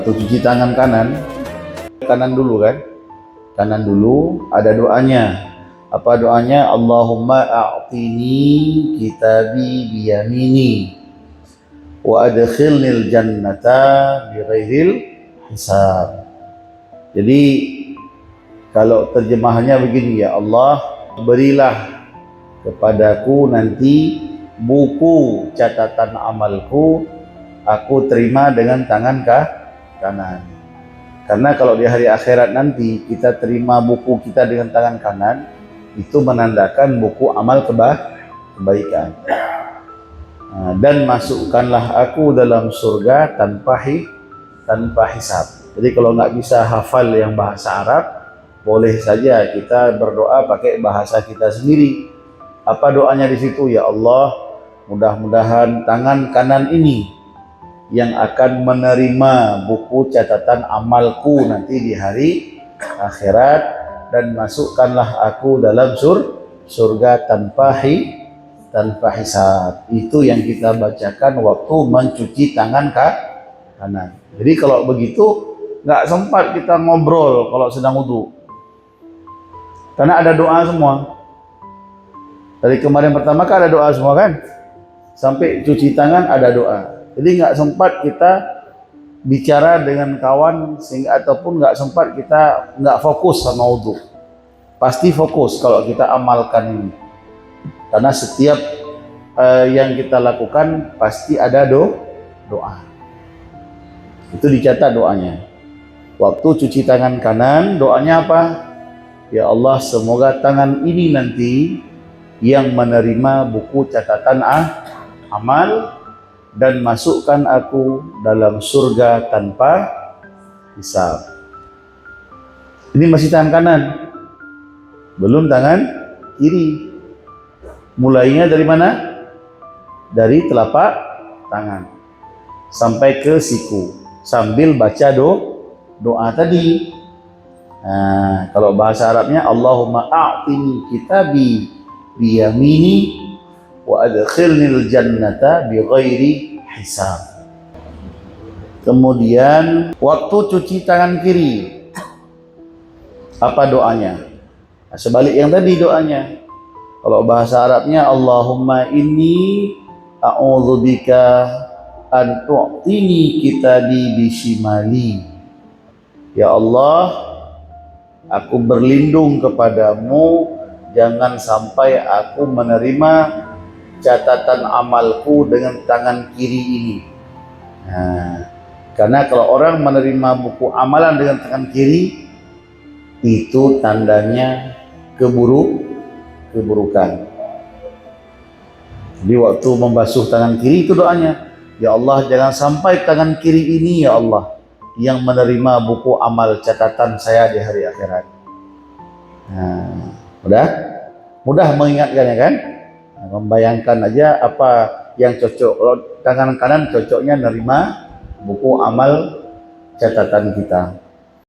waktu cuci tangan kanan dulu kan, kanan dulu ada doanya. Apa doanya? Allahumma a'tini kitabi biyamini wa adkhilnil jannata bighairil hisab. Jadi kalau terjemahannya begini, ya Allah, berilah kepadaku nanti buku catatan amalku, aku terima dengan tangan kanan. Karena kalau di hari akhirat nanti kita terima buku kita dengan tangan kanan, itu menandakan buku amal kebaikan. Dan masukkanlah aku dalam surga tanpa hisab. Jadi kalau nggak bisa hafal yang bahasa Arab, boleh saja kita berdoa pakai bahasa kita sendiri. Apa doanya di situ? Ya Allah, mudah-mudahan tangan kanan ini yang akan menerima buku catatan amalku nanti di hari akhirat, dan masukkanlah aku dalam surga tanpa hisab. Itu yang kita bacakan waktu mencuci tangan kanan. Jadi kalau begitu nggak sempat kita ngobrol kalau sedang wudu, karena ada doa semua. Dari kemarin pertama kan ada doa semua kan, sampai cuci tangan ada doa. Jadi nggak sempat kita bicara dengan kawan, sehingga ataupun nggak sempat kita nggak fokus sama wudu. Pasti fokus kalau kita amalkan ini, karena setiap yang kita lakukan pasti ada doa. Itu dicatat doanya. Waktu cuci tangan kanan, doanya apa? Ya Allah, semoga tangan ini nanti yang menerima buku catatan amal, dan masukkan aku dalam surga tanpa hisab. Ini masih tangan kanan, belum tangan kiri. Mulainya dari mana? Dari telapak tangan sampai ke siku, sambil baca doa tadi. Nah, kalau bahasa Arabnya Allahumma a'tini kitabi biyamini wa adkhilnil jannata bighairi hisab. Kemudian waktu cuci tangan kiri, apa doanya? Nah, sebalik yang tadi doanya. Kalau bahasa Arabnya Allahumma inni a'udzubika an tu'tini kitabi bishimali. Ya Allah, aku berlindung kepadamu, jangan sampai aku menerima catatan amalku dengan tangan kiri ini. Nah, karena kalau orang menerima buku amalan dengan tangan kiri, itu tandanya keburukan. Jadi waktu membasuh tangan kiri itu doanya, ya Allah, jangan sampai tangan kiri ini, ya Allah, yang menerima buku amal catatan saya di hari akhirat. Nah, mudah mengingatkannya kan? Membayangkan aja apa yang cocok. Kalau tangan kanan cocoknya nerima buku amal catatan kita.